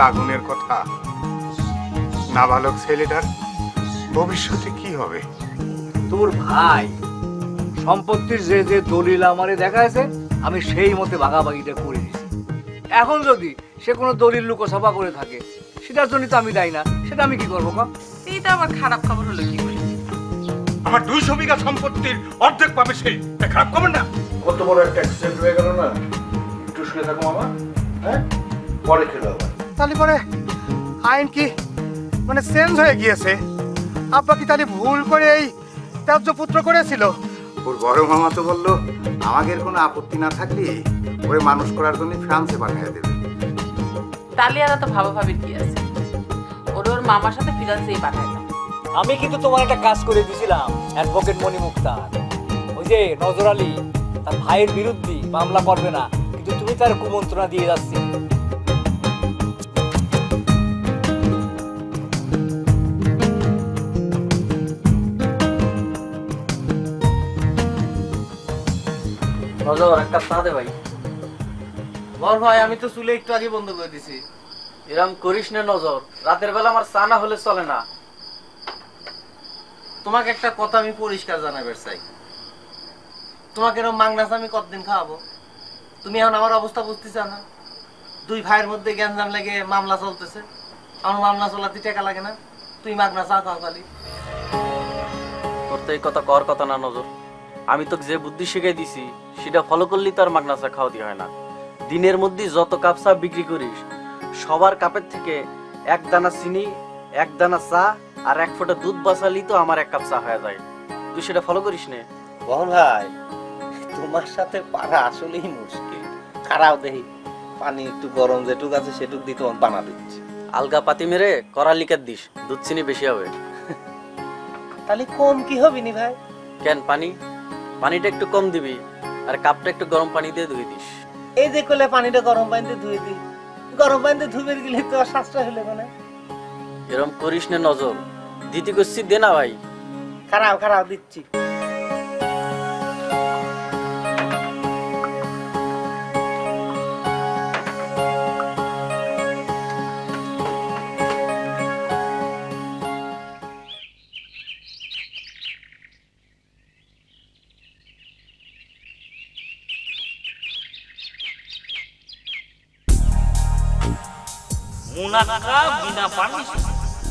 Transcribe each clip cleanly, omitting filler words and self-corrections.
আগুনের কথা, নাবালক ছেলেটার ভবিষ্যতে কি হবে? তোর ভাই সম্পত্তির যে যে দলিল আমারে দেখাইছে আমি সেই মতে ভাগাভাগিটা করে দিছি। এখন যদি সে কোনো দলিল লুকোছাপা করে থাকে সেটার জন্য তো আমি দায়ী না, সেটা আমি কি করবো? এটা আবার খারাপ খবর হলো কি করে? আমার 200 বিঘা সম্পত্তির অর্ধেক পাবে সে, খারাপ খবর না? কত বড় একটা অ্যাক্সিডেন্ট হয়ে গেল না? একটু শুনে থাকো মামা, হ্যাঁ পরে খেলো আবার। তাহলে পরে আইন কি মানে চেঞ্জ হয়ে গিয়েছে? আব্বা কি তাহলে ভুল করে এই ত্যায্য পুত্র করেছিল? ওর বড় মামা তো বললো আমাদের কোনো আপত্তি না থাকলে ওরে মানুষ করার জন্য ফ্রান্সে পাঠিয়ে দেবে। তালিয়ারা তো ভাবাভাবির কি আছে, ওর মামার সাথে ফিরান্সেই পাঠাইলাম। আমি কিন্তু তোমার একটা কাজ করে দিয়েছিলাম অ্যাডভোকেট মনি মুক্তার। ওই যে নজর আলী তার ভাইয়ের বিরুদ্ধে মামলা করবে না, কিন্তু তুমি তার কুমন্ত্রণা দিয়ে যাচ্ছি। নজর একটা চা দে ভাই। বল ভাই, আমি তো চুলে একটু আগে বন্ধ করে দিছি। এরম করিস না নজর, রাতের বেলা আমার চা না হলে চলে না। তোমাকে একটা কথা আমি পরিষ্কার জানাবার চাই, তোমাকে এরকম মাংনাস আমি কতদিন খাওয়াবো? তুমি এখন আমার অবস্থা বুঝতেছ না? 2 ভাইয়ের মধ্যে গ্যাঞ্জাম লেগে মামলা চলতেছে, আমার মামলা চলাতে টাকা লাগে না, তুই মাগনা চা খাও খালি। তোর তো এই কথা কর কথা না নজর। আমি তোকে যে বুদ্ধি শিখাই দিছি সেটা ফলো করলেই তো আর মাগনা চা খাওয়া দিয়ে হয় না। দিনের মধ্যে যত কাপ চা বিক্রি করিস সবার কাপের থেকে 1 দানা চিনি, 1 দানা চা আর 1 ফোঁটা দুধ বাঁচালি তো আমার 1 কাপ চা হয়ে যায়। তুই সেটা ফলো করিস নে। বহন ভাই, তোমার সাথে পারা আসলেই মুশকিল। খারাপ দেখি পানি একটু গরম যেটুক আছে সেটুক দিয়ে তোমার বানা দিচ্ছি। আলগা পাতি মেরে কড়া লিকার দিস, দুধ চিনি বেশি হবে। তাহলে কম কি হবে নি ভাই? কেন পানিটা একটু কম দিবি আর কাপটা একটু গরম পানি দিয়ে ধুয়ে দিস। এই যে করলে পানিটা গরম পানিতে ধুয়ে দিই, গরম পানিতে ধুয়ে গেলে তো আর সাশ্রয় হলে মানে। এরম করিস না নজর, দিদি করছি দে না ভাই। খারাপ দিচ্ছি। মুনাকা বিনা পারমিশন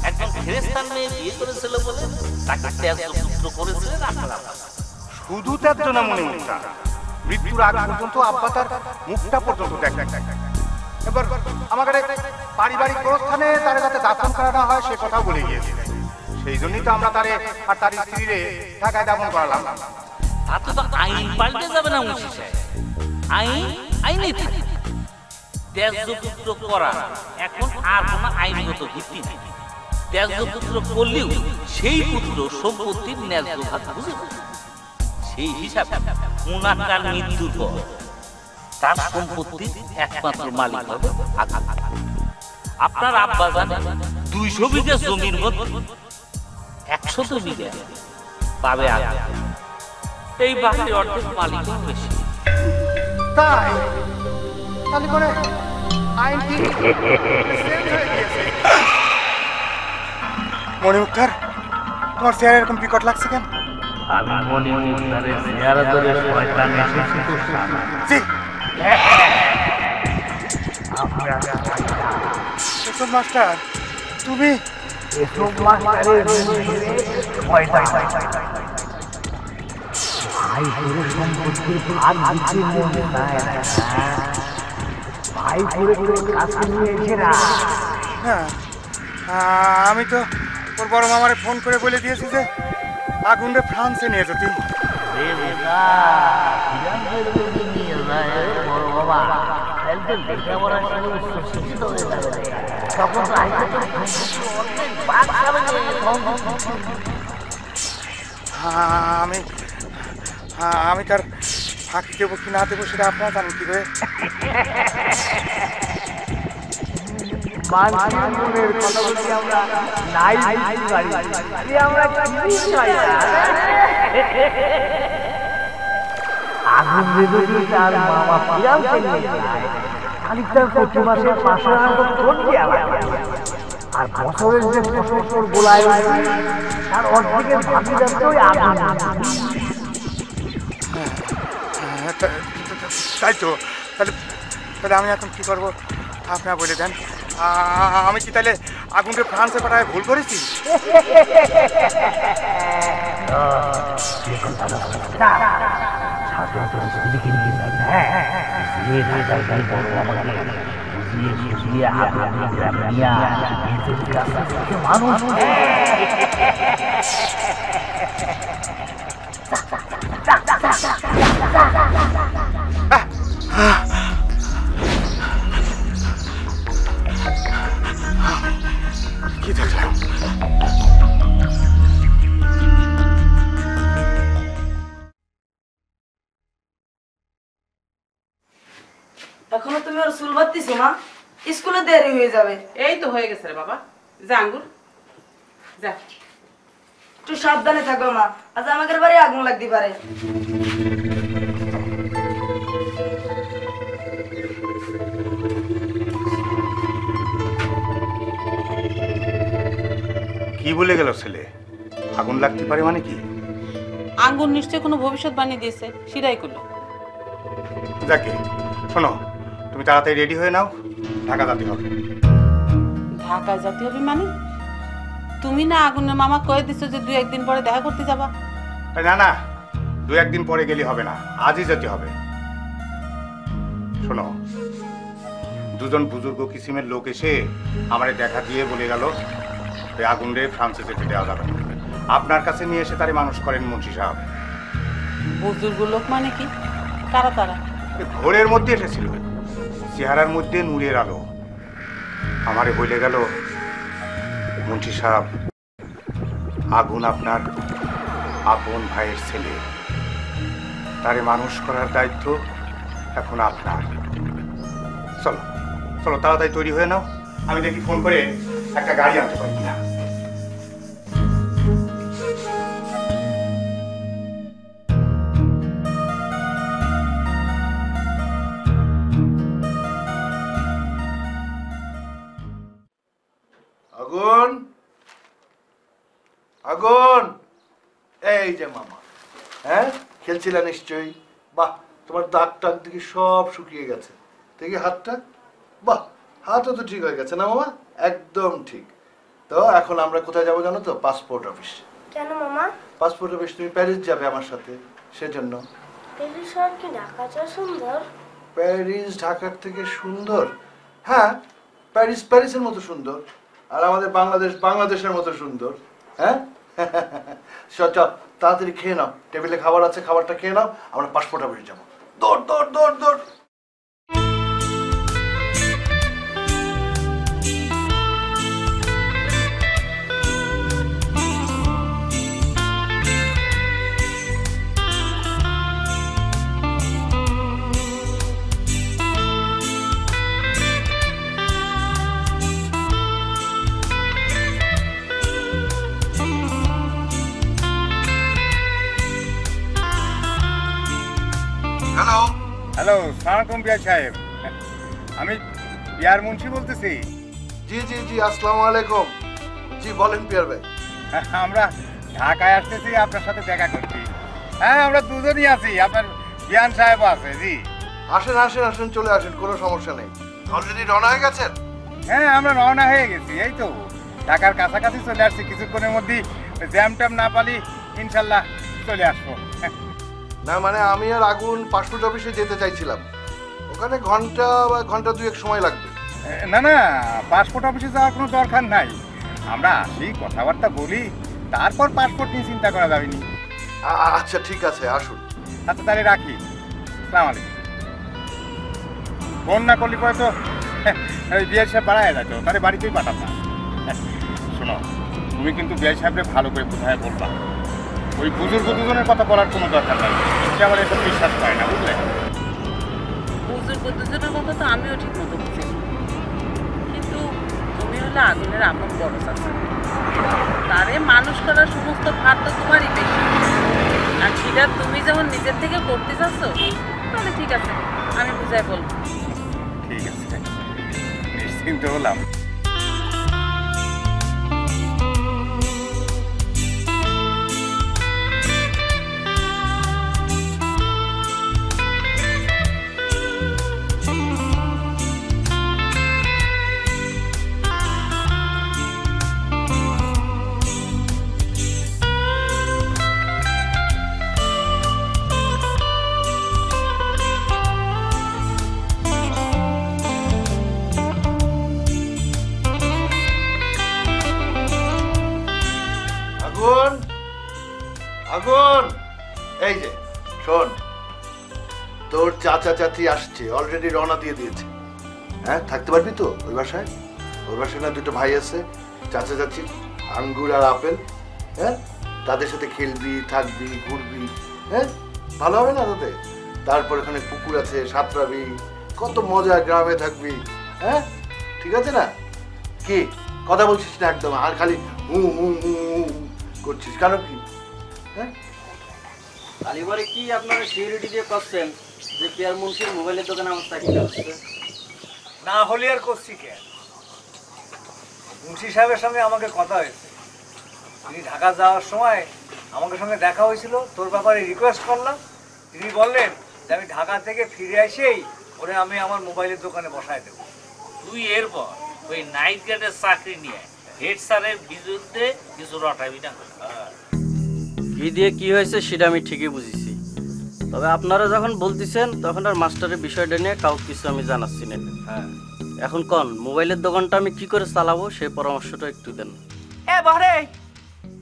একজন ফেরেশতার মেয়ে বিয়ে করেছিল বলে তাকে ত্যায্য করেছিল রাখালাম। শুধু ত্যায্য না মনে মুক্তা, মৃত্যুর আগ পর্যন্ত আব্বা তার মুখটা পর্যন্ত দেখ। এবার আমাদের পারিবারিক প্রস্থানে তার যাতে দাফন করা না হয় সে কথা বলে গিয়েছে। সেই জন্যই তো আমরা তারে আর তার স্ত্রীরে ঢাকায় দাফন করালাম। তাতে তো আইন পাল্টে যাবে না মুন্সি সাহেব, আইনেই থাকে। ত্যায্যপুত্র করা এখন আর কোনো আইনগত ভিত্তি নেই। ত্যায্যপুত্র করলেও সেই পুত্র সম্পত্তির ন্যায্য ভাগ বুঝে, সেই হিসাবে মুনাকার মৃত্যুর পর তার সম্পত্তির একমাত্র মালিক হবে আপনার আব্বা। জানেন 200 বিঘা জমির মধ্যে 100 বিঘা পাবে আগে, এই বাকি অর্ধেক মালিকও বেশি। তাই তাহলে পরে আইন কি চেঞ্জ হয়ে গিয়েছে? মনে মুক্তার, তোমার চেহারা এরকম বিকট লাগছে কেন? আমি মনে মনে চেহারা ধরে শয়তান এসেছি তো সামনে। জি এসব মাস্টার, তুমি এসব মাস্টারের শয়তান ভাই করে সম্পত্তির ভাগ দিতে মন চায় না। ভাই করে কাছে নিয়ে এসে না। হ্যাঁ, আমি তো ওর বড় মামারে ফোন করে বলে দিয়েছি যে আগুনরে ফ্রান্সে নিয়ে যেতে। আমি তার ফাঁকি দেবো কি না দেবো সেটা আপনার জানেন কি করে? আগুন যদি তার মামা ফিরান্সে নিয়ে যায় শালিকটার প্রতি মাসে 500 টাকা কোন কি আর বছরের যে ফসল গোলায় তার অর্ধেকের ভাগিদার তো ওই আগুন। তাই তো, তাহলে তাহলে আমি এখন কি করবো আপনারা বলে দেন। আমি কি তাহলে আগুনকে ফ্রান্সে পাঠায় ভুল করেছি? মানুষ কি দেখলাম? এখনো তুমি ওর চুল বাঁধতেছো না? স্কুলে দেরি হয়ে যাবে। এই তো হয়ে গেছে রে বাবা, যা আঙ্গুর যা। একটু সাবধানে থাকো মা, আজ আমাদের বাড়ি আগুন লাগতে পারে। কি বলে গেল ছেলে? আগুন লাগতে পারে মানে কি? আঙ্গুর নিশ্চয় কোনো ভবিষ্যৎবাণী দিয়েছে, সেটাই করলো। যাকে শোনো, তুমি তাড়াতাড়ি রেডি হয়ে নাও, ঢাকা যেতে হবে। ঢাকায় যেতে হবে মানে? তুমি না আগুনের মামা কয়ে দিছো যে 2-1 দিন পরে দেখা করতে যাবা? না না, 2-1 দিন পরে গেলে হবে না, আজই যেতে হবে। শোনো, দুজন বুজুর্গ কিসিমের লোক এসে আমারে দেখা দিয়ে বলে গেল এই আগুন রে ফ্রান্সে যেতে দেওয়া যাবে না। আপনার কাছে নিয়ে এসে তারে মানুষ করেন মুন্সি সাহেব। বুজুর্গ লোক মানে কি? কারা তারা? ঘোরের মধ্যে এসেছিল, চেহারার মধ্যে নূরের আলো। আমারে বলে গেল মুন্সি সাহেব, আগুন আপনার আপন ভাইয়ের ছেলে, তারে মানুষ করার দায়িত্ব এখন আপনার। চলো চলো, তাড়াতাড়ি তৈরি হয়ে নাও, আমি দেখি ফোন করে একটা গাড়ি আনতে পারি কিনা। আগুন, আগুন, এই যে মামা। হ্যাঁ, খেলছিলা নিশ্চয়ই। বাহ, তোমার দাঁত টাক দেখি সব শুকিয়ে গেছে। দেখি হাতটা, বাহ, হাতও তো ঠিক হয়ে গেছে না মামা? একদম ঠিক। তো এখন আমরা কোথায় যাবো জানো তো? Passport office. কেন মামা? পাসপোর্ট অফিস, তুমি প্যারিস যাবে আমার সাথে, সেজন্য। প্যারিস শহর কি ঢাকা চেয়ে সুন্দর? প্যারিস ঢাকার থেকে সুন্দর? হ্যাঁ, প্যারিস প্যারিসের মতো সুন্দর, আর আমাদের বাংলাদেশ বাংলাদেশের মতো সুন্দর। হ্যাঁ, চল তাড়াতাড়ি খেয়ে নাও, টেবিলে খাবার আছে, খাবারটা খেয়ে নাও, আমরা পাসপোর্ট অফিসে যাবো। দৌড় দৌড় দৌড় দৌড়। হ্যালো হ্যালো, সালাম আলাইকুম বিয়া সাহেব, আমি বিয়ার মুন্সি বলতেছি। জি জি জি, আসসালামু আলাইকুম। জি বলেন পিয়ার ভাই। আমরা ঢাকায় আসতেছি আপনার সাথে দেখা করতে। হ্যাঁ, আমরা দুজনই আছি, আপনার বিয়ান সাহেব আছে। জি আসেন আসেন আসেন, চলে আসেন, কোনো সমস্যা নেই। অলরেডি রওনা হয়ে গেছেন? হ্যাঁ, আমরা রওনা হয়ে গেছি, এই তো ঢাকার কাছাকাছি চলে আসছি। কিছুক্ষণের মধ্যেই জ্যাম ট্যাম না পালি ইনশাল্লাহ চলে আসবো। না মানে আমি আর আগুন পাসপোর্ট অফিসে যেতে চাইছিলাম, ওখানে ঘন্টা বা ঘন্টা 2-1 সময় লাগবে। না না, পাসপোর্ট অফিসে যাওয়ার কোনো দরকার নাই, আমরা আসি কথাবার্তা বলি, তারপর পাসপোর্ট নিয়ে চিন্তা করা যাবে নি। আচ্ছা ঠিক আছে, আসুন। আচ্ছা তাহলে রাখি, আসসালামু আলাইকুম। ফোন না করলে পরে তো ওই বিআই সাহেব বাড়ায় যাইতো, তাহলে বাড়িতেই পাঠাতাম। শোনো, তুমি কিন্তু বিআই সাহেবকে ভালো করে বোঝায় বলবা, ওই বুজুর্গ দুজনের কথা বলার কোনো দরকার নাই, সে আমার এসব বিশ্বাস পায় না, বুঝলে? বুজুর্গ দুজনের কথা তো আমিও ঠিক মতো বুঝি, কিন্তু তুমি হলে আগুনের আপন বড় চাচা, তারে মানুষ করার সমস্ত ভার তো তোমারই বেশি। আর সেটা তুমি যখন নিজের থেকে করতে চাচ্ছ, তাহলে ঠিক আছে, আমি বুঝাই বলবো। ঠিক আছে। নিশ্চিন্ত হলাম। আগুন আগুন, এই যে শোন, তোর চাচা চাচি আসছে, অলরেডি রওনা দিয়ে দিয়েছে। হ্যাঁ, থাকতে পারবি তো ওই বাসায়? ওই বাসায় না দুটো ভাই আছে, চাচা চাচি, আঙ্গুর আর আপেল। হ্যাঁ, তাদের সাথে খেলবি, থাকবি, ঘুরবি। হ্যাঁ, ভালো হবে না তোদের? তারপর ওখানে পুকুর আছে, সাঁতরাবি, কত মজা, গ্রামে থাকবি। হ্যাঁ, ঠিক আছে না? কি কথা বলছিস না একদম, আর খালি হু হু হু হু করছিস কেন? কি হ্যাঁ, কালীবাড়ি কি আপনারা সিকিউরিটি দিয়ে করছেন যে পিয়ার মুন্সির মোবাইলের দোকানে আমার চাকরি হচ্ছে? না হলে আর করছি কেন? মুন্সি সাহেবের সঙ্গে আমাকে কথা হয়েছে, তিনি ঢাকা যাওয়ার সময় আমাকে সঙ্গে দেখা হয়েছিল, তোর ব্যাপারে রিকোয়েস্ট করলাম। তিনি বললেন যে আমি ঢাকা থেকে ফিরে এসেই ওরে আমি আমার মোবাইলের দোকানে বসায় দেবো। তুই এরপর ওই নাইট গার্ডের চাকরি নিয়ে হেড স্যারের বিরুদ্ধে কিছু রটাবি না। কি দিয়ে কি হয়েছে সেটা আমি ঠিকই বুঝেছি, তবে আপনারা যখন বলতেছেন তখন আর মাস্টারের বিষয়টা নিয়ে কাউকে কিছু আমি জানাচ্ছি না। হ্যাঁ, এখন কোন মোবাইলের দোকানটা আমি কি করে চালাবো সেই পরামর্শটা একটু দেন। এ বারে,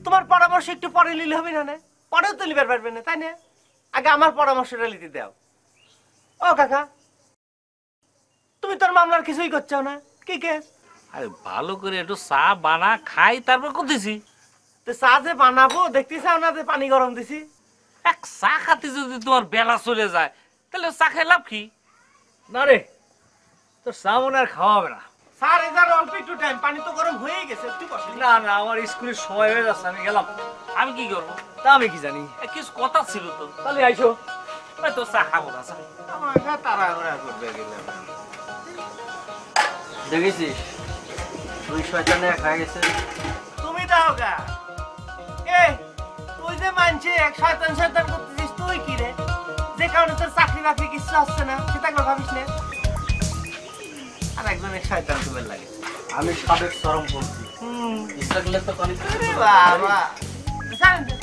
তোমার পরামর্শ একটু পরে নিলে হবে না? পরেও তো নিবার পারবে না, তাই না? আগে আমার পরামর্শটা নিতে দাও। ও কাকা, তুমি তোর মামলার কিছুই করছো না, কি কেস? আরে ভালো করে একটু চা বানা খাই তারপর করতেছি। তো চা যে বানাবো দেখতে চাও না যে পানি গরম দিছি? এক চা খাতে যদি তোমার বেলা চলে যায় তাহলে চা খাই লাভ কি? না রে, তোর চা মনে আর খাওয়া হবে না। স্যার, এবার অল্প একটু টাইম, পানি তো গরম হয়েই গেছে, একটু বসে। না না, আমার স্কুলের সময় হয়ে যাচ্ছে, আমি গেলাম। আমি কি করবো? তা আমি কি জানি? কিছু কথা ছিল তো। তাহলে আইসো। তো চা খাবো না চা। আমাকে তাড়াহুড়া করবে গেলাম। দেখেছিস দুই শয়তানে এক হয়ে গেছে। তুমি দাও গা। এ তুই যে মানছে এক শয়তান শয়তান করতেছিস, তুই কি রে? যে কারণে তোর চাকরি বাকরি কিছু আসছে না সেটা কথা ভাবিস না। আর একজনের শয়তান তোমার লাগে। আমি সাবেক চরমপন্থী, ইচ্ছা করলে তো অনেক কিছু আরে করতে বাবা, পারি। জানেন তো?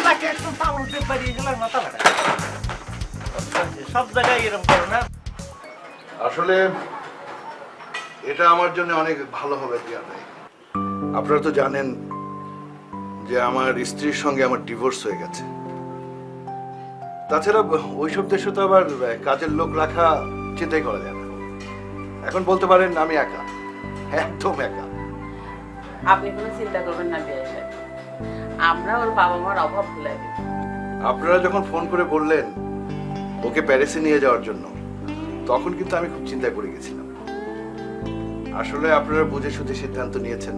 তাকে একদম তামুতে পারিয়ে গেলাম মাথা ব্যথা। সব জায়গায় এরকম করো না। আসলে এটা আমার জন্য অনেক ভালো হবে পিয়া ভাই। আপনারা তো জানেন যে আমার স্ত্রীর সঙ্গে আমার ডিভোর্স হয়ে গেছে। তাছাড়া ওইসব দেশে তো আবার কাজের লোক রাখা চিন্তাই করা যায় না। এখন বলতে পারেন আমি একা, একদম একা। আপনি কোনো চিন্তা করবেন না বিয়ে সাহেব, আমরা ওর বাবা মার অভাব ভুলে দেব। আপনারা যখন ফোন করে বললেন ওকে প্যারিসে নিয়ে যাওয়ার জন্য, তখন কিন্তু আমি খুব চিন্তা করে গেছিলাম। আসলে আপনারা বুঝে শুধু সিদ্ধান্ত নিয়েছেন,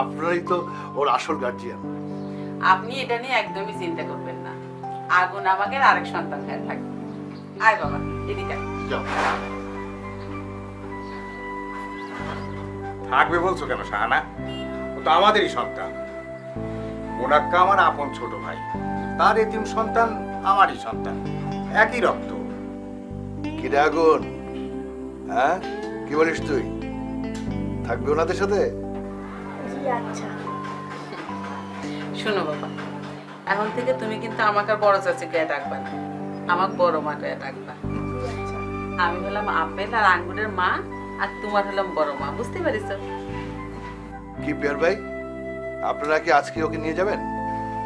আপনারাই তো ওর আসল গার্জিয়ান। আপনি এটা নিয়ে একদমই চিন্তা করবেন না। আগুন আমাকে আরেক সন্তান হয়ে থাকবে। আয় বাবা, এদিকে আয়। যাও। থাকবে বলছো কেন শাহানা? ও তো আমাদেরই সন্তান। মোনাক্কা আমার আপন ছোট ভাই, তার এতিম সন্তান আমারই সন্তান, একই রক্ত। কি রে আগুন, হ্যাঁ কি বলিস তুই? থাকবে ওনাদের সাথে? জি আচ্ছা। শোনো বাবা, এখন থেকে তুমি কিন্তু আমাকে আর বড় চাচিকে ডাকবা না, আমাকে বড় মাটায় ডাকবা। আমি হলাম আপেল আর আঙ্গুরের মা, আর তোমার হলাম বড় মা, বুঝতে পারিস? কি পিয়ার ভাই, আপনারা কি আজকে ওকে নিয়ে যাবেন?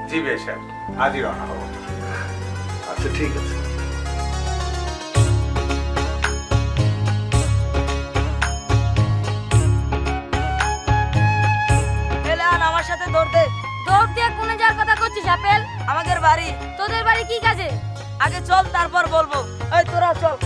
জি বেশ, আজই রওনা হবো। আচ্ছা ঠিক আছে। আমার সাথে দৌড় দে। দৌড় দিয়ে কোনে যাওয়ার কথা করছিস আপেল? আমাদের বাড়ি। তোদের বাড়ি কি কাজে? আগে চল, তারপর বলবো। এই তোরা চল।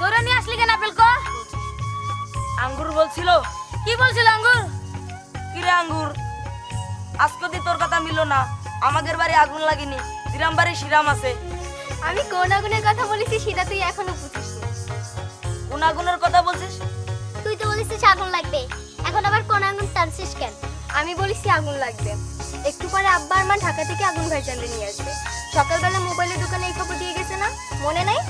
ধরে নিয়ে আসলি কেন আপেল কো? আঙ্গুর বলছিল। কি বলছিল আঙ্গুর? কি রে আঙ্গুর, আজকে দি তোর কথা মিললো না। আমাদের বাড়ি আগুন লাগেনি, শ্রীরাম বাড়ি শ্রীরাম আছে। আমি কোন আগুনের কথা বলেছি সেটা তুই এখনো বুঝিস না। কোন আগুনের কথা বলছিস? তুই তো বলেছিস আগুন লাগবে, এখন আবার কোন আগুন টানছিস কেন? আমি বলেছি আগুন লাগবে। একটু পরে আব্বা আর মা ঢাকা থেকে আগুন ভাই চালিয়ে নিয়ে আসবে। সকালবেলা মোবাইলের দোকানে এই খবর দিয়ে গেছে না, মনে নাই?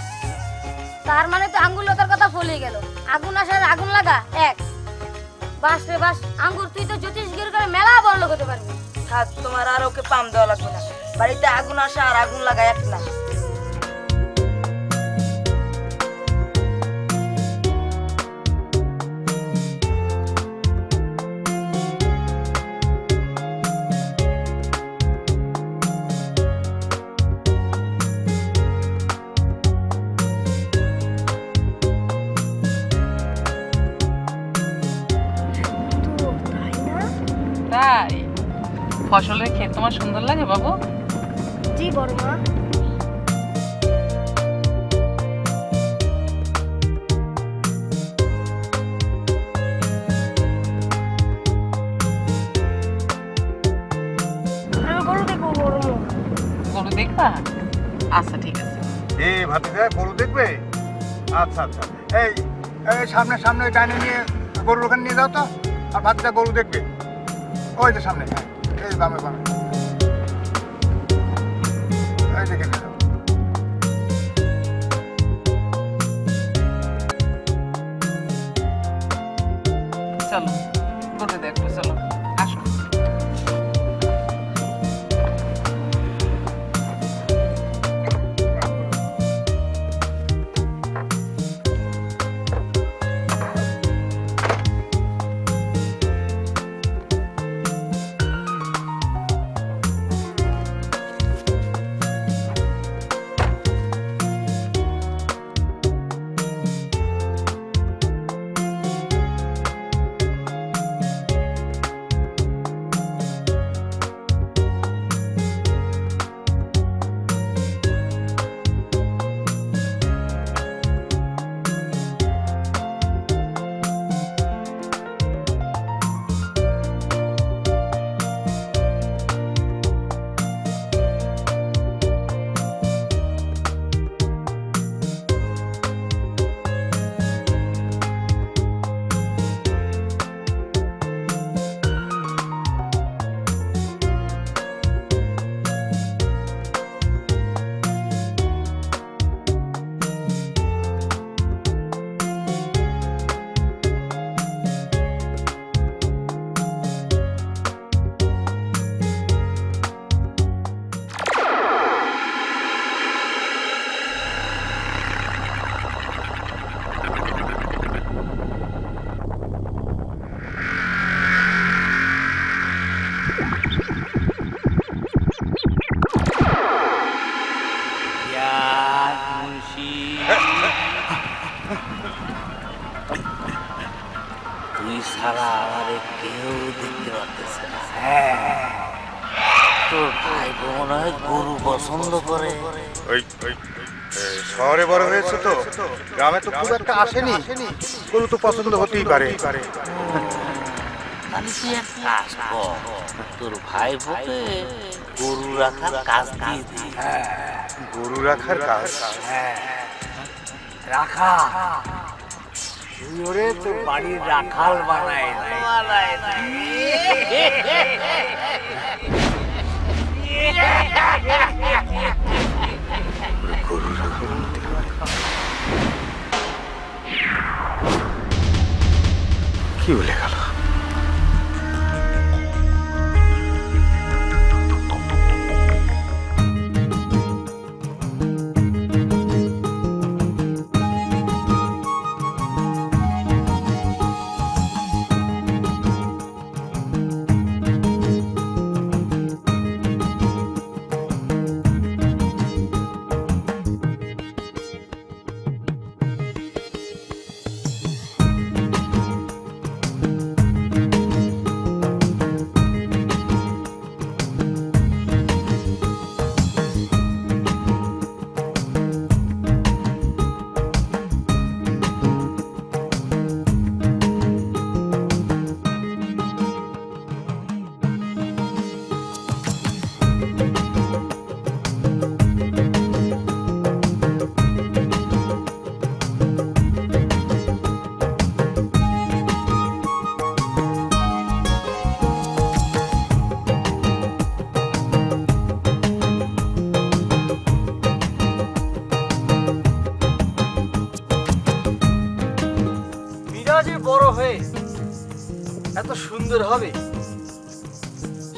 তার মানে তো আঙ্গুর লতার কথা ভুলে গেল। আগুন আসার আগুন লাগা এক। বাস রে বাস, আঙ্গুর তুই তো জ্যোতিষগিরি করে মেলা বড় লোক হতে পারবি। থাক, তোমার আর ওকে পাম দেওয়া লাগবে না। বাড়িতে আগুন আসা আর আগুন লাগা এক না। তাই ফসলের ক্ষেত তোমার সুন্দর লাগে বাবু? জি বড় মা। আমি গরু দেখবো বড় মা। গরু দেখবা? আচ্ছা ঠিক আছে। ভাতিজা গরু দেখবে? আচ্ছা আচ্ছা, এই সামনে সামনে ওই ডাইনে নিয়ে গরুর ওখানে নিয়ে যাও তো। আর ভাতিজা গরু দেখবে ওই যে সামনে, এই বামে বামে, এই দেখে নিয়ে যাও। চলো গরু দেখবো, চলো আসো। তুই ছাড়া আমারে কেউ দেখতে পারতেছে না। তোর ভাই মনে হয় গরু পছন্দ করে। ওই শহরে বড় হয়েছে তো, গ্রামে তো খুব একটা আসেনি, গরু তো পছন্দ হতেই পারে। তাহলে তুই এক কাজ কর, তোর ভাই বোকে গরু রাখার কাজ দিয়ে দি। গরু রাখার কাজ? রাখা তুই ওরে তোর বাড়ির রাখাল বানায় নাই। গরু রাখার কি বলে গেল? যে বড় হয়ে এত সুন্দর হবে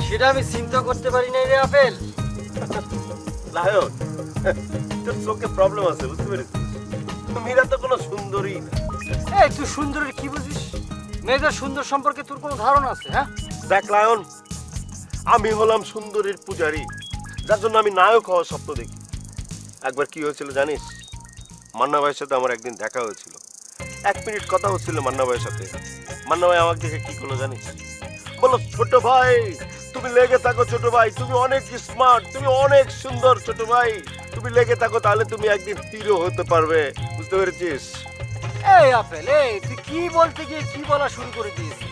সেটা আমি চিন্তা করতে পারি নাই রে আপেল। লায়ন, তোর চোখে প্রবলেম আছে, বুঝতে পেরেছিস? মীরা তো কোনো সুন্দরী না। এই তুই সুন্দরের কি বুঝিস? মেয়েদের সুন্দর সম্পর্কে তোর কোনো ধারণা আছে? হ্যাঁ দেখ লায়ন, আমি হলাম সুন্দরীর পূজারী, যার জন্য আমি নায়ক হওয়ার স্বপ্ন দেখি। একবার কি হয়েছিল জানিস? মান্না ভাইয়ের সাথে আমার একদিন দেখা হয়েছিল। 1 মিনিট কথা হচ্ছিল মান্না ভাইয়ের সাথে। মান্না ভাই আমাকে দেখে কি করলো জানিস? বলো, ছোট ভাই তুমি লেগে থাকো, ছোট ভাই তুমি অনেক স্মার্ট, তুমি অনেক সুন্দর, ছোট ভাই তুমি লেগে থাকো, তাহলে তুমি একদিন হিরো হতে পারবে। বুঝতে পেরেছিস? এই আপেল, এই তুই কি বলতে গিয়ে কি বলা শুরু করে দিয়েছিস?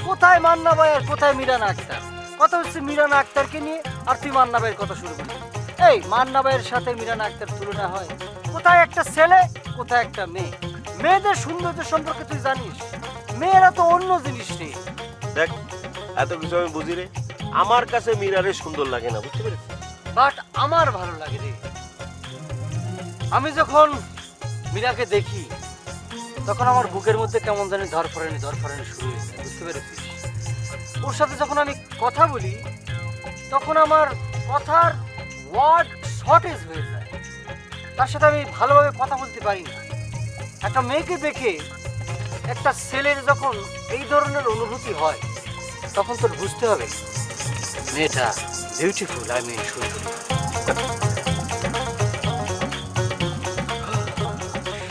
কোথায় মান্না ভাই আর কোথায় মিরানা আক্তার? কথা হচ্ছে মিরানা আক্তারকে নিয়ে, আর তুই মান্না ভাইয়ের কথা শুরু করলি। এই মান্না ভাইয়ের সাথে মিরানা আক্তার তুলনা হয়? কোথায় একটা ছেলে, কোথায় একটা মেয়ে। মেয়েদের সৌন্দর্য সম্পর্কে তুই জানিস? মেয়েরা তো অন্য জিনিস রে। দেখ, এত কিছু আমি বুঝি রে, আমার কাছে মীরারে সুন্দর লাগে না, বুঝতে পেরেছিস? বাট আমার ভালো লাগে রে। আমি যখন মীরাকে দেখি তখন আমার বুকের মধ্যে কেমন জানি ধরফরানি শুরু হয়েছে, বুঝতে পেরেছিস? ওর সাথে যখন আমি কথা বলি তখন আমার কথার ওয়ার্ড শর্টেজ হয়ে যায়। তার সাথে আমি ভালোভাবে কথা বলতে পারি না। একটা মেয়েকে দেখে একটা ছেলের যখন এই ধরনের অনুভূতি হয় তখন তোর বুঝতে হবে মেয়েটা বিউটিফুল, আই মিন সুন্দরী।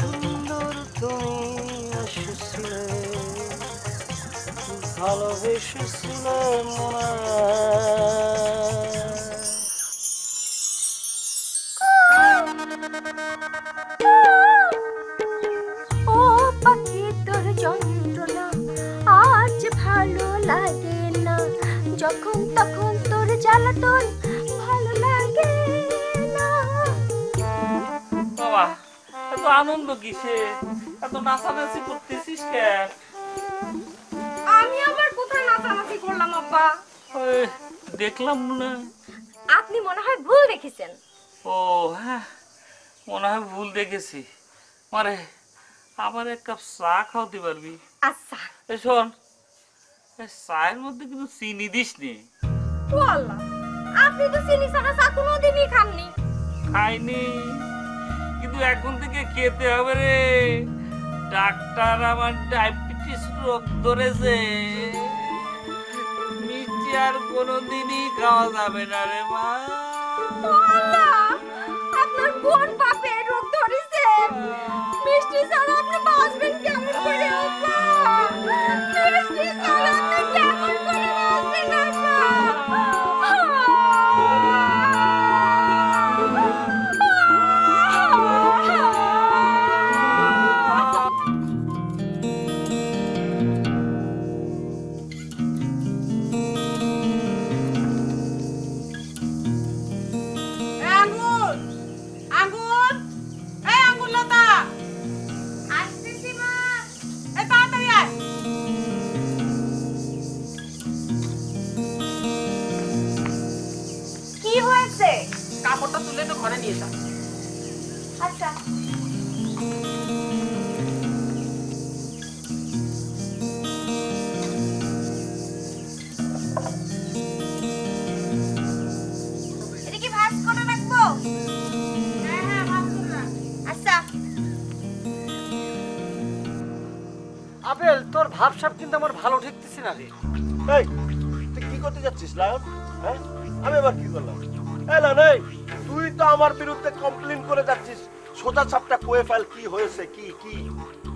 সুন্দর তুমি আসছিলে, ভালোবেসেছিলে মনে। ও পাখি তোর যন্ত্রণা আজ ভালো লাগে না, যখন তখন তোর জ্বালাতন ভালো লাগে না। বাবা, এত আনন্দ কিসে? এত নাচানাচি করতেছিস কেন? আমি আবার কোথায় নাচানাচি করলাম আব্বা? ওই দেখলাম না। আপনি মনে হয় ভুল দেখেছেন। ও হ্যাঁ, মনে হয় ভুল দেখেছি। মারে, আমার 1 কাপ চা খাওয়াতে পারবি? আচ্ছা। এই শোন, এই চায়ের মধ্যে কিন্তু চিনি দিস নি। ও আল্লাহ, আপনি তো চিনি ছাড়া চা কোনোদিনই খাননি। খাইনি, কিন্তু এখন থেকে খেতে হবে রে। ডাক্তার আমার ডায়াবেটিস রোগ ধরেছে, মিষ্টি আর কোনোদিনই খাওয়া যাবে না রে মা। ও আল্লাহ, আপনার কোন পাপে রোগ ধরেছে? মিষ্টি ছাড়া আপনি বাঁচবেন কেমন করে আব্বা? মিষ্টি ছাড়া আপনি কেমন করে বাঁচবেন আব্বা? আঙ্গুর, আঙ্গুর, এই আঙ্গুর লতা, আসতেছি মা। এই তাড়াতাড়ি আয়। কি হয়েছে? কাপড়টা তুলে তো ঘরে নিয়ে যা। আচ্ছা। এটা কি ভাঁজ করে রাখবো? হ্যাঁ হ্যাঁ, ভাত করে রাখ। আচ্ছা। আপেল, তোর ভাবসাব কিন্তু আমার ভালো ঠেকতেছে না রে। এই, তুই কি করতে যাচ্ছিস লায়ন? হ্যাঁ, আমি এবার কি করলাম? এই লায়ন, এই তুই তো আমার বিরুদ্ধে কমপ্লেইন করে যাচ্ছিস। সোজা সাপটা কয়ে ফেল, কি হয়েছে? কি কি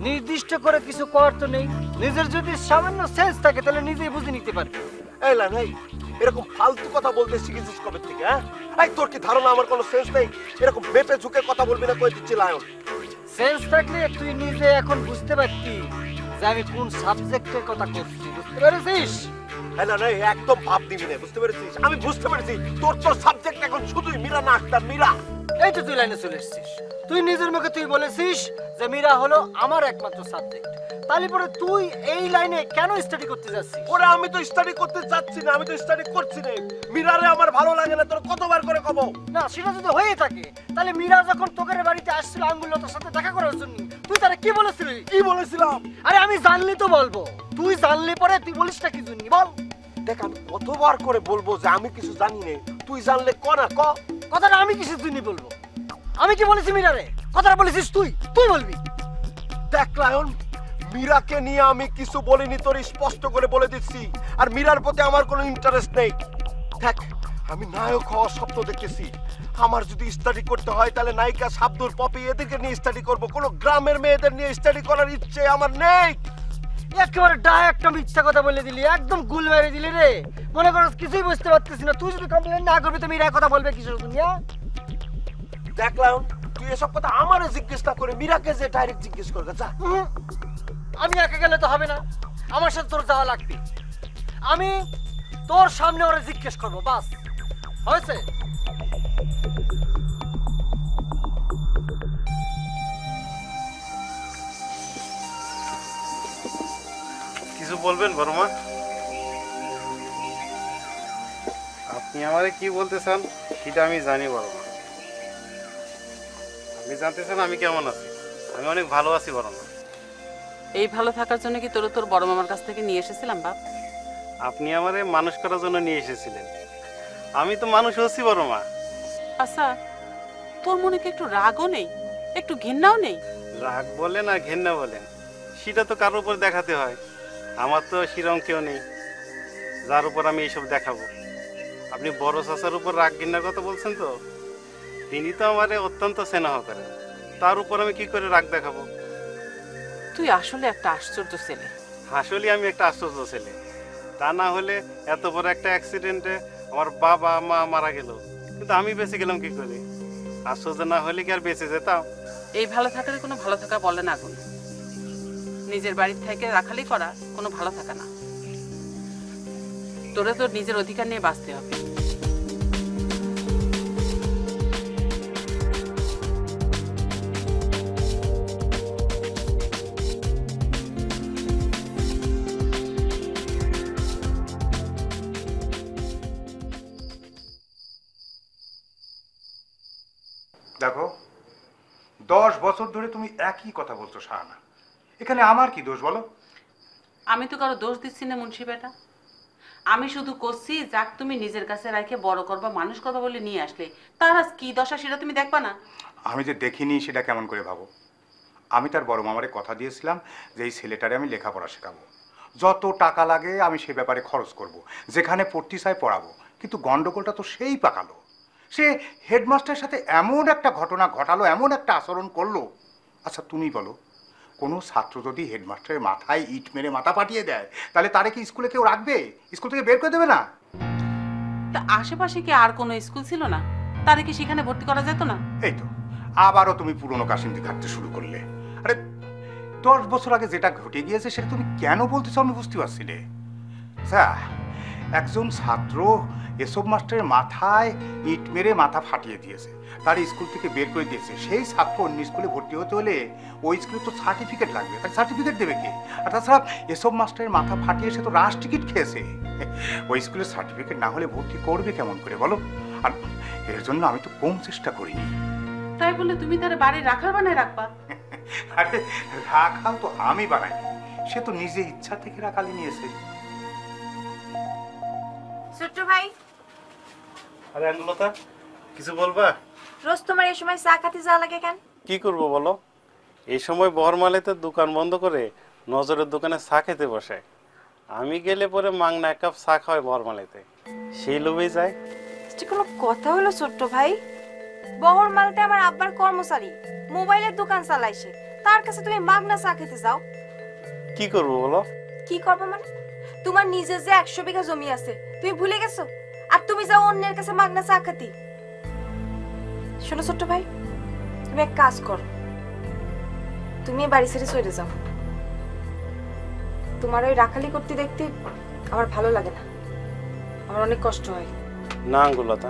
নির্দিষ্ট করে কিছু করার তো নেই। নিজের যদি সামান্য সেন্স থাকে তাহলে নিজেই বুঝে নিতে পারবি। এই লায়ন, এই এরকম ফালতু কথা বলতে শিখেছিস কবে থেকে? হ্যাঁ, এই তোর কি ধারণা আমার কোনো সেন্স নেই? এরকম মেপে ঝুঁকে কথা বলবি না, কই দিচ্ছি লায়ন। সেন্স থাকলে তুই নিজে এখন বুঝতে পারতি যে আমি কোন সাবজেক্টের কথা করছি, বুঝতে পেরেছিস? হ্যাঁ না, একদম ভাব দিবি না, বুঝতে পেরেছিস? আমি বুঝতে পেরেছি তোর সাবজেক্ট এখন শুধুই মীরা না আক্তার, মীরা। এই তো তুই লাইনে চলে এসেছিস। তুই নিজের মুখে তুই বলেছিস যে মীরা হলো আমার একমাত্র সাবজেক্ট। তাহলে পরে তুই এই লাইনে কেন স্টাডি করতে যাচ্ছিস? ওরে আমি তো স্টাডি করতে যাচ্ছি না, আমি তো স্টাডি করছি না। মীরারে আমার ভালো লাগে না, তোর কতবার করে কব? না সেটা যদি হয়ে থাকে তাহলে মীরা যখন তোদের বাড়িতে আসছিল আঙ্গুলতার সাথে দেখা করার জন্য, তুই তারা কি বলেছিলি? কি বলেছিলাম? আরে আমি জানলি তো বলবো, তুই জানলি পরে তুই বলিসটা কি জন্য বল? দেখ আমি কতবার করে বলবো যে আমি কিছু জানি না, তুই জানলে ক না ক। কথাটা আমি কিসের জন্য বলবো? আমি কি বলেছি মীরারে? কথাটা বলেছিস তুই, তুই বলবি। দেখ লায়ন, মীরাকে নিয়ে আমি কিছু বলিনি, তোর স্পষ্ট করে বলে দিচ্ছি। আর মীরার প্রতি আমার কোনো ইন্টারেস্ট নেই। দেখ আমি নায়ক হওয়ার স্বপ্ন দেখতেছি। আমার যদি স্টাডি করতে হয় তাহলে নায়িকা শাবদুর পপি এদেরকে নিয়ে স্টাডি করব, কোনো গ্রামের মেয়েদের নিয়ে স্টাডি করার ইচ্ছে আমার নেই। একেবারে ডাইরেক্ট মিথ্যা কথা বলে দিলি, একদম গুল মেরে দিলি রে। মনে করস কিছুই বুঝতে পারতেছিস না। তুই যদি কমপ্লেন না করবি তো মীরা কথা বলবে কিসের জন্য? দেখ লায়ন, তুই এসব কথা আমারে জিজ্ঞেস না করে মীরাকে যে ডাইরেক্ট জিজ্ঞেস করবে যা। আমি একা গেলে তো হবে না, আমার সাথে তোর যাওয়া লাগবে। আমি তোর সামনে ওরা জিজ্ঞেস করবো, বাস হয়েছে। কিছু বলবেন বড় মা? আপনি আমারে কি বলতে চান সেটা আমি জানি বড় মা। আপনি জানতে চান আমি কেমন আছি? আমি অনেক ভালো আছি বড় মা। এই ভালো থাকার জন্য কি তোর বড় মামার কাছ থেকে নিয়ে এসেছিলাম বাপ? আপনি আমারে মানুষ করার জন্য নিয়ে এসেছিলেন, আমি তো মানুষ হচ্ছি বড় মা। আচ্ছা, তোর মনে কি একটু রাগও নেই, একটু ঘৃণাও নেই? রাগ বলেন আর ঘেন্না বলেন, সেটা তো কারোর উপর দেখাতে হয়। আমার তো সেরকম কেউ নেই যার উপর আমি এইসব দেখাবো। আপনি বড় চাচার উপর রাগ ঘৃণার কথা বলছেন তো, তিনি তো আমারে অত্যন্ত স্নেহ করেন, তার উপর আমি কি করে রাগ দেখাবো? তুই আসলে একটা আশ্চর্য ছেলে। আসলে আমি একটা আশ্চর্য ছেলে, তা না হলে এত বড় একটা অ্যাক্সিডেন্টে আমার বাবা মা মারা গেল, কিন্তু আমি বেঁচে গেলাম কি করে? আশ্চর্য না হলে কি আর বেঁচে যেতাম? এই ভালো থাকার কোনো ভালো থাকা বলে না আগুন। নিজের বাড়ির থেকে রাখালি করা কোনো ভালো থাকা না। তোরে তোর নিজের অধিকার নিয়ে বাঁচতে হবে। দেখো, 10 বছর ধরে তুমি একই কথা বলছো শাহানা, এখানে আমার কি দোষ বলো? আমি তো কারো দোষ দিচ্ছি না মুন্সি বেটা। আমি শুধু করছি যাক তুমি নিজের কাছে রাখে বড় করবা মানুষ করবা বলে নিয়ে আসলে, তার আজ কি দশা সেটা তুমি দেখবা না? আমি যে দেখিনি সেটা কেমন করে ভাবো? আমি তার বড় মামারে কথা দিয়েছিলাম যে এই ছেলেটারে আমি লেখাপড়া শেখাবো, যত টাকা লাগে আমি সে ব্যাপারে খরচ করব, যেখানে পড়তে চাই পড়াবো। কিন্তু গন্ডগোলটা তো সেই পাকালো, সে হেডমাস্টারের সাথে এমন একটা ঘটনা ঘটালো, এমন একটা আচরণ করলো। আচ্ছা তুমি বলো, কোনো ছাত্র যদি হেডমাস্টারের মাথায় ইট মেরে মাথা পাঠিয়ে দেয় তাহলে তারে কি স্কুলে কেউ রাখবে? স্কুল থেকে বের করে দেবে না? তা আশেপাশে কি আর কোনো স্কুল ছিল না? তারে কি সেখানে ভর্তি করা যেত না? এই তো আবারও তুমি পুরনো কাশিমতি ঘাটতে শুরু করলে। আরে 10 বছর আগে যেটা ঘটে গিয়েছে সেটা তুমি কেন বলতেছো আমি বুঝতে পারছি রে। আচ্ছা, একজন ছাত্র এসব মাস্টারের মাথায় ইট মেরে মাথা ফাটিয়ে দিয়েছে, তার স্কুল থেকে বের করে দিয়েছে। সেই ছাত্র অন্য স্কুলে ভর্তি হতে হলে ওই স্কুলে তো সার্টিফিকেট লাগবে, তার সার্টিফিকেট দেবে কে? আর তাছাড়া এসব মাস্টারের মাথা ফাটিয়ে সে তো রাশ টিকিট খেয়েছে, ওই স্কুলের সার্টিফিকেট না হলে ভর্তি করবে কেমন করে বলো? আর এর জন্য আমি তো কম চেষ্টা করিনি। তাই বলে তুমি তার বাড়ি রাখাল বানায় রাখবা? আরে রাখাল তো আমি বানাইনি, সে তো নিজে ইচ্ছা থেকে রাখালি নিয়েছে। ছোট্ট ভাই, আরে আঙ্গুলতা, কিছু বলবা? রোজ তোমার এই সময় চা খাতে যাওয়া লাগে কেন? কি করব বলো, এই সময় বহরমালিতে দোকান বন্ধ করে নজরের দোকানে চা খেতে বসে। আমি গেলে পরে মাংনা এক কাপ চা খাওয়াই বহরমালিতে, সেই লোভেই যায়। কোনো কথা হলো ছোট্ট ভাই? বহরমালতে আমার আব্বার কর্মচারী মোবাইলের দোকান চালাইছে, তার কাছে তুমি মাগনা চা খেতে যাও? কি করব বলো? কি করবো মানে? তোমার নিজের যে 100 বিঘা জমি আছে তুমি ভুলে গেছো, আর তুমি যাও অন্যের কাছে মাগনা চা খেতে? শোনো ছোট্ট ভাই, তুমি এক কাজ করো, তুমি বাড়ি ছেড়ে চলে যাও। তোমার ওই রাখালি করতে দেখতে আমার ভালো লাগে না, আমার অনেক কষ্ট হয়। না আঙ্গুলতা,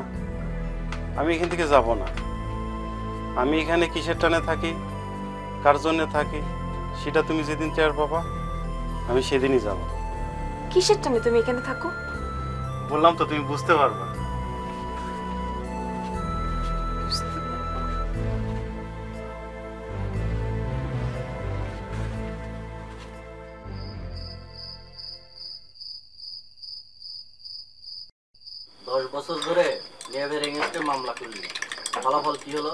আমি এখান থেকে যাব না। আমি এখানে কিসের টানে থাকি, কার জন্য থাকি, সেটা তুমি যেদিন টের পাবা আমি সেদিনই যাব। কিসের টানে তুমি এখানে থাকো? বললাম তো, তুমি বুঝতে পারবা। 10 বছর ধরে ল্যাবের এগেইনস্টে মামলা করলি, ফলাফল কি হলো?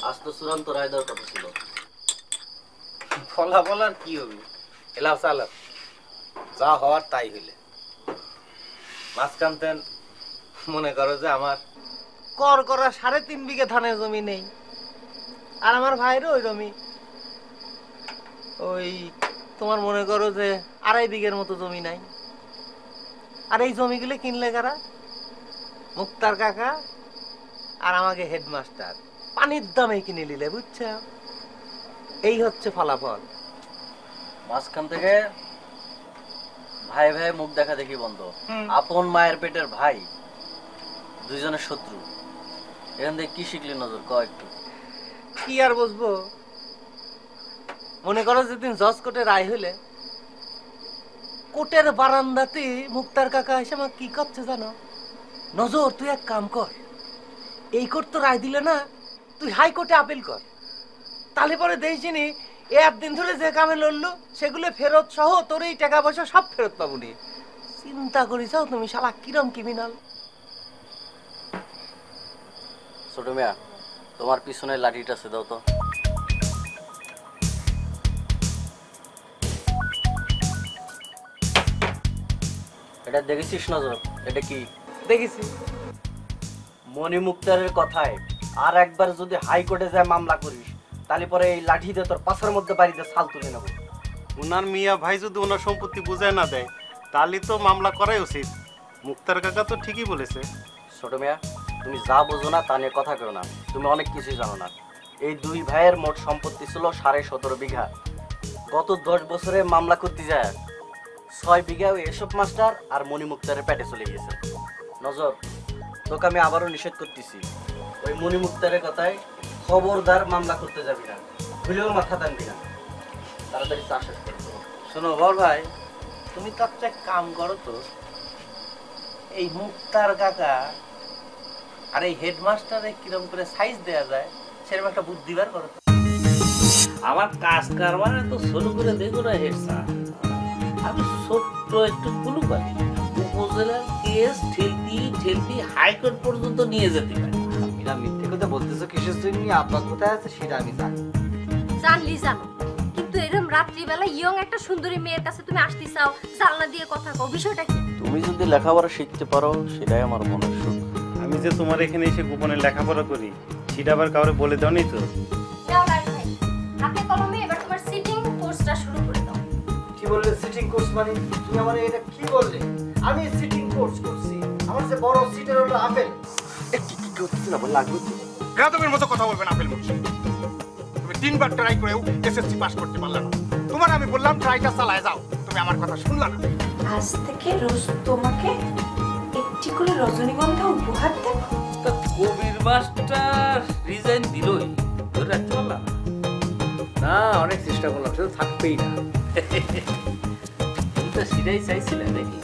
আজ তো চূড়ান্ত রায় দেওয়ার কথা ছিল। ফলাফল আর কি হবে, এলাও চালাও, যা হওয়ার তাই হইলে। মাঝখানতেন মনে করো যে আমার কর করা 3.5 বিঘা ধানের জমি নেই, আর আমার ভাইরও ওই জমি, ওই তোমার মনে করো যে 2.5 বিঘের মতো জমি নাই। আর এই জমিগুলো কিনলে কারা? মুক্তার কাকা আর আমাকে হেডমাস্টার পানির দামে কিনে নিলে, বুঝছো? এই হচ্ছে ফলাফল। মাঝখান থেকে ভাই ভাই মুখ দেখা দেখি বন্ধ। আপন মায়ের পেটের ভাই, দুইজনের শত্রু। এখান থেকে কি শিখলি নজর, ক একটু। কি আর বুঝবো, মনে করো যেদিন জজ কোর্টে রায় হইলে, কোর্টের বারান্দাতে মুক্তার কাকা এসে আমাকে কি করছে জানো? নজর, তুই এক কাম কর, এই কোর্ট তো রায় দিলে না, তুই হাইকোর্টে আপিল কর, তাহলে পরে দেখিনি একদিন ধরে যে কামে লড়লো সেগুলো ফেরত সহ তোর এই টাকা পয়সা সব ফেরত পাবো নি। চিন্তা করিস তুমি শালা কিরম ক্রিমিনাল। ছোট মিয়া, তোমার পিছনে লাঠিটা সে দাও তো। এটা দেখেছিস নজর? এটা কি দেখেছি? মনি মুক্তারের কথায় আর একবার যদি হাইকোর্টে যায় মামলা করিস, তাহলে পরে এই লাঠি দিয়ে তোর পাশের মধ্যে বাড়িতে ছাল তুলে নেবো। ওনার মিয়া ভাই যদি ওনার সম্পত্তি বুঝায় না দেয়, তাহলে তো মামলা করাই উচিত। মুক্তার কাকা তো ঠিকই বলেছে। ছোট মিয়া, তুমি যা বোঝো না তা নিয়ে কথা কেউ না, তুমি অনেক কিছুই জানো না। এই দুই ভাইয়ের মোট সম্পত্তি ছিল 17.5 বিঘা। গত 10 বছরে মামলা করতে যায় 6 বিঘা ওই এসব মাস্টার আর মনি মুক্তারের পেটে চলে গেছে। নজর, তোকে আমি আবারও নিষেধ করতেছি, ওই মনি মুক্তারের কথায় খবরদার মামলা করতে যাবি না, ভুলেও মাথা টানবি না। তাড়াতাড়ি চা শেষ করে দেবো। শোনো বড় ভাই, তুমি তো একটা কাম করো তো, এই মুক্তার কাকা আর এই হেডমাস্টারে কিরম করে সাইজ দেয়া যায় সেরকম একটা বুদ্ধি বার করো। আমার কাজ কারবারে তো শুরু করে দেখো না হেড স্যার, আমি ছোট্ট একটু কুলু পারি, উপজেলার কেস ঠেলতি হাইকোর্ট পর্যন্ত নিয়ে যেতে পারি। এরা মিথ্যে কথা বলতেছো কিসের জন্য? আপনার কোথায় আছে সেটা আমি জানি। জানলি জানো, কিন্তু এরকম রাত্রিবেলা ইয়ং একটা সুন্দরী মেয়ের কাছে তুমি আসতে চাও, জানলা দিয়ে কথা কও, বিষয়টা কি? তুমি যদি লেখাপড়া শিখতে পারো সেটাই আমার মনের সুখ। আমি যে তোমার এখানে এসে গোপনে লেখাপড়া করি সেটা আবার কাউরে বলে দাও নি তো? যাও রাইট ভাই, হাতে কলমে এবার তোমার সিটিং কোর্সটা শুরু করে দাও। কি বললে সিটিং কোর্স মানে? তুমি আমার এটা কি বললে? আমি সিটিং কোর্স করছি, আমার যে বড় সিটের হলো আপেল। কি করছিস না বল, লাগবে বেয়াদবের মতো কথা বলবেন আপেল মুখ। তুমি 3 বার ট্রাই করেও এসএসসি পাস করতে পারলে না। তোমার আমি বললাম ট্রাইটা চালায় যাও, তুমি আমার কথা শুনলা না। আজ থেকে রোজ তোমাকে একটি করে রজনীগন্ধা উপহার দেব। তো কবির মাস্টার রিজাইন দিলই, ধরে রাখতে পারলাম না, অনেক চেষ্টা করলাম, সেটা থাকবেই না। তুমি তো সেটাই চাইছিলে নাকি?